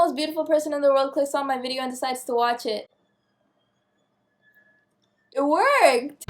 most beautiful person in the world clicks on my video and decides to watch it. It worked!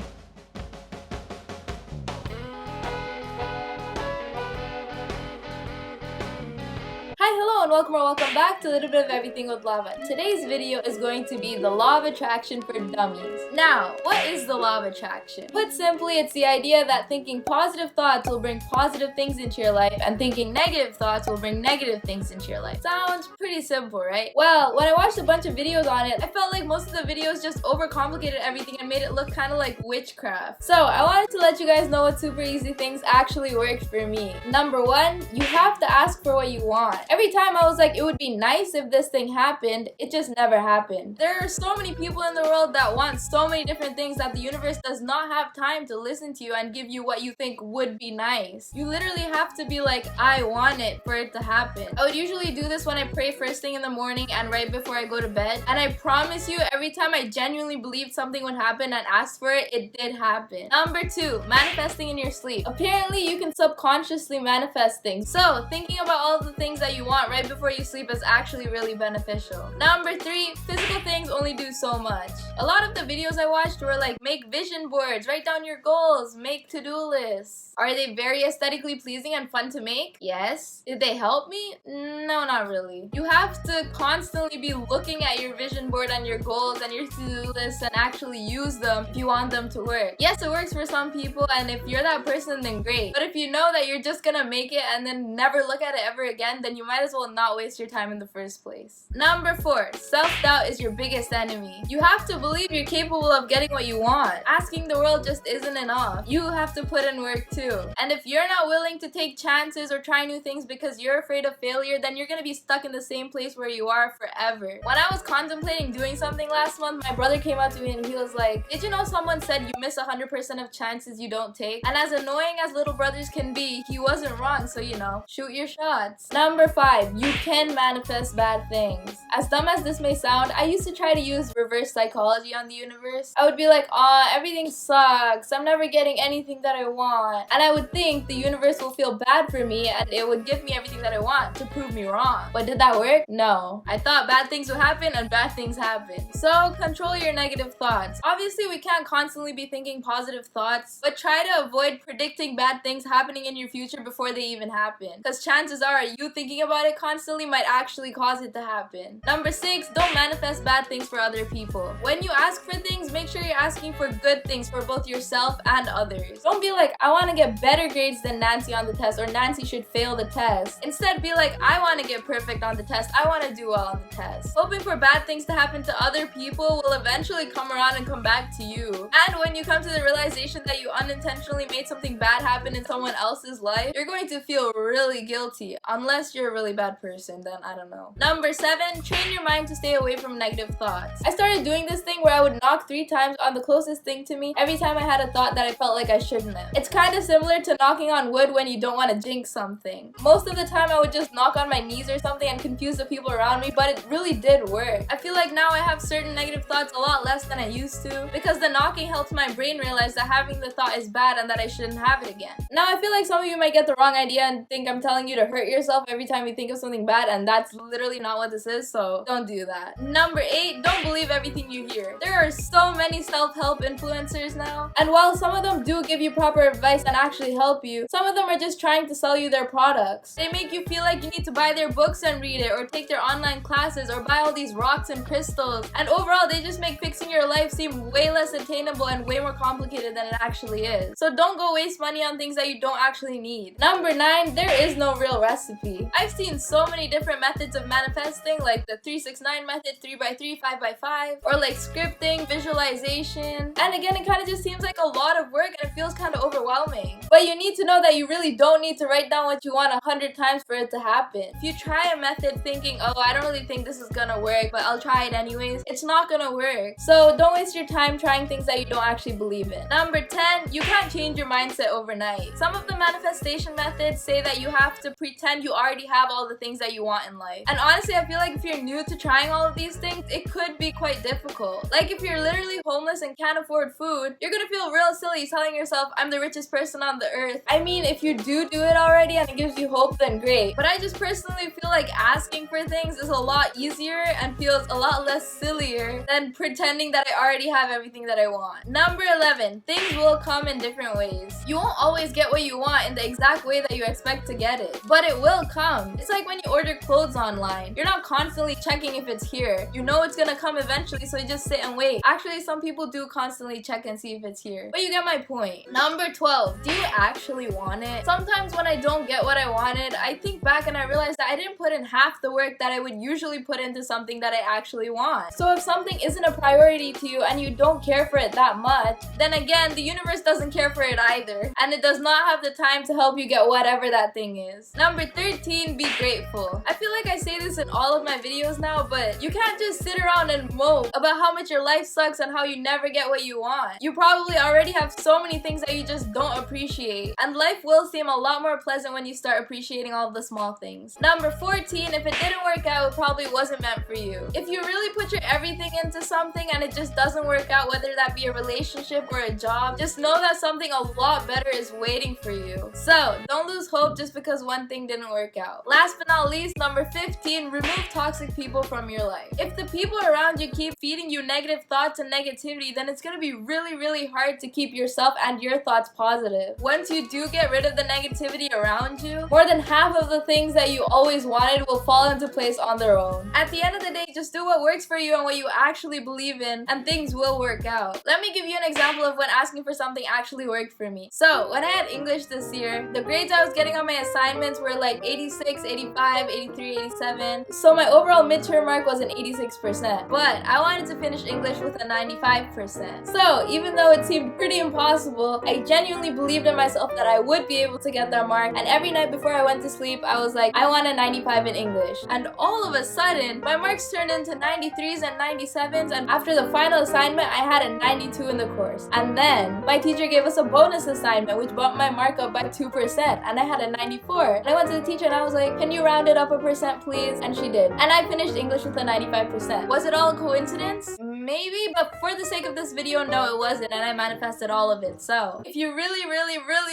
Hi, hello, and welcome back to a little bit of everything with lava. Today's video is going to be the law of attraction for dummies. Now, what is the law of attraction? Put simply, it's the idea that thinking positive thoughts will bring positive things into your life, and thinking negative thoughts will bring negative things into your life. Sounds pretty simple, right? Well, when I watched a bunch of videos on it, I felt like most of the videos just overcomplicated everything and made it look kind of like witchcraft. So, I wanted to let you guys know what super easy things actually worked for me. Number one, you have to ask for what you want. Every time I was like, it would be nice if this thing happened, it just never happened. There are so many people in the world that want so many different things that the universe does not have time to listen to you and give you what you think would be nice. You literally have to be like, I want it for it to happen. I would usually do this when I pray first thing in the morning and right before I go to bed. And I promise you, every time I genuinely believed something would happen and asked for it, it did happen. Number two, manifesting in your sleep. Apparently, you can subconsciously manifest things. So, thinking about all the things that you want right before you sleep is actually really beneficial. Number three, physical things only do so much. A lot of the videos I watched were like, make vision boards, write down your goals, make to-do lists. Are they very aesthetically pleasing and fun to make? Yes. Did they help me? No, not really. You have to constantly be looking at your vision board and your goals and your to-do lists and actually use them if you want them to work. Yes, it works for some people, and if you're that person, then great. But if you know that you're just gonna make it and then never look at it ever again, then you might as well not waste your time in the first place. Number four, self-doubt is your biggest enemy. You have to believe you're capable of getting what you want. Asking the world just isn't enough. You have to put in work too. And if you're not willing to take chances or try new things because you're afraid of failure, then you're gonna be stuck in the same place where you are forever. When I was contemplating doing something last month, my brother came up to me and he was like, did you know someone said you miss 100% of chances you don't take? And as annoying as little brothers can be, he wasn't wrong, so you know, shoot your shots. Number five, you can manifest bad things. As dumb as this may sound, I used to try to use reverse psychology on the universe. I would be like, aw, everything sucks, I'm never getting anything that I want. And I would think the universe will feel bad for me and it would give me everything that I want to prove me wrong. But did that work? No. I thought bad things would happen and bad things happen. So control your negative thoughts. Obviously, we can't constantly be thinking positive thoughts, but try to avoid predicting bad things happening in your future before they even happen. Because chances are you thinking about it constantly might actually cause it to happen. Number six, don't manifest bad things for other people. When you ask for things, make sure you're asking for good things for both yourself and others. Don't be like, I want to get better grades than Nancy on the test, or Nancy should fail the test. Instead, be like, I want to get perfect on the test, I want to do well on the test. Hoping for bad things to happen to other people will eventually come around and come back to you. And when you come to the realization that you unintentionally made something bad happen in someone else's life, you're going to feel really guilty. Unless you're a really bad person, then I don't know. Number seven, train your mind to stay away from negative thoughts. I started doing this thing where I would knock 3 times on the closest thing to me every time I had a thought that I felt like I shouldn't have. It's kind of similar to knocking on wood when you don't want to jinx something. Most of the time I would just knock on my knees or something and confuse the people around me, but it really did work. I feel like now I have certain negative thoughts a lot less than I used to because the knocking helps my brain realize that having the thought is bad and that I shouldn't have it again. Now I feel like some of you might get the wrong idea and think I'm telling you to hurt yourself every time you think of something bad, and that's literally not what this is, so don't do that. Number eight, don't believe everything you hear. There are so many self-help influencers now, and while some of them do give you proper advice and actually help you, some of them are just trying to sell you their products. They make you feel like you need to buy their books and read it, or take their online classes, or buy all these rocks and crystals, and overall they just make fixing your life seem way less attainable and way more complicated than it actually is. So don't go waste money on things that you don't actually need. Number nine, there is no real recipe. I've seen so many different methods of manifesting, like the 3-6-9 method, 3x3, 5x5, or like scripting, visualization. And again, it kind of just seems like a lot of work and it feels kind of overwhelming. But you need to know that you really don't need to write down what you want 100 times for it to happen. If you try a method thinking, oh, I don't really think this is gonna work, but I'll try it anyways, it's not gonna work. So don't waste your time trying things that you don't actually believe in. Number 10, you can't change your mindset overnight. Some of the manifestation methods say that you have to pretend you already have have all the things that you want in life. And honestly, I feel like if you're new to trying all of these things, it could be quite difficult. Like if you're literally homeless and can't afford food, you're gonna feel real silly telling yourself, I'm the richest person on the earth. I mean, if you do it already and it gives you hope, then great. But I just personally feel like asking for things is a lot easier and feels a lot less sillier than pretending that I already have everything that I want. Number 11, things will come in different ways. You won't always get what you want in the exact way that you expect to get it, but it will come. It's like when you order clothes online. You're not constantly checking if it's here. You know it's gonna come eventually, so you just sit and wait. Actually, some people do constantly check and see if it's here. But you get my point. Number 12, do you actually want it? Sometimes when I don't get what I wanted, I think back and I realize that I didn't put in half the work that I would usually put into something that I actually want. So if something isn't a priority to you and you don't care for it that much, then again, the universe doesn't care for it either. And it does not have the time to help you get whatever that thing is. Number 13, be grateful. I feel like I say this in all of my videos now, but you can't just sit around and mope about how much your life sucks and how you never get what you want. You probably already have so many things that you just don't appreciate. And life will seem a lot more pleasant when you start appreciating all the small things. Number 14, if it didn't work out, it probably wasn't meant for you. If you really put your everything into something and it just doesn't work out, whether that be a relationship or a job, just know that something a lot better is waiting for you. So don't lose hope just because one thing didn't work out. Last but not least, number 15, remove toxic people from your life. If the people around you keep feeding you negative thoughts and negativity, then it's gonna be really hard to keep yourself and your thoughts positive. Once you do get rid of the negativity around you, more than half of the things that you always wanted will fall into place on their own. At the end of the day, just do what works for you and what you actually believe in, and things will work out. Let me give you an example of when asking for something actually worked for me. So when I had English this year, the grades I was getting on my assignments were like 86, 85, 83, 87. So my overall midterm mark was an 86%. But I wanted to finish English with a 95%. So even though it seemed pretty impossible, I genuinely believed in myself that I would be able to get that mark. And every night before I went to sleep, I was like, I want a 95 in English. And all of a sudden, my marks turned into 93s and 97s. And after the final assignment, I had a 92 in the course. And then my teacher gave us a bonus assignment, which bumped my mark up by 2%. And I had a 94. And I went to the teacher and I was like, can you round it up a percent, please? And she did. And I finished English with a 95%. Was it all a coincidence? Maybe, but for the sake of this video, no, it wasn't, and I manifested all of it. So if you really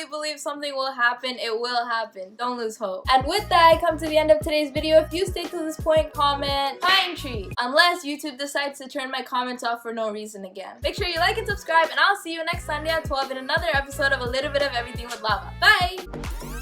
believe something will happen, it will happen. Don't lose hope. And with that, I come to the end of today's video. If you stay to this point, comment pine tree, unless YouTube decides to turn my comments off for no reason again. Make sure you like and subscribe, and I'll see you next Sunday at 12 in another episode of A Little Bit of Everything with Lava. Bye!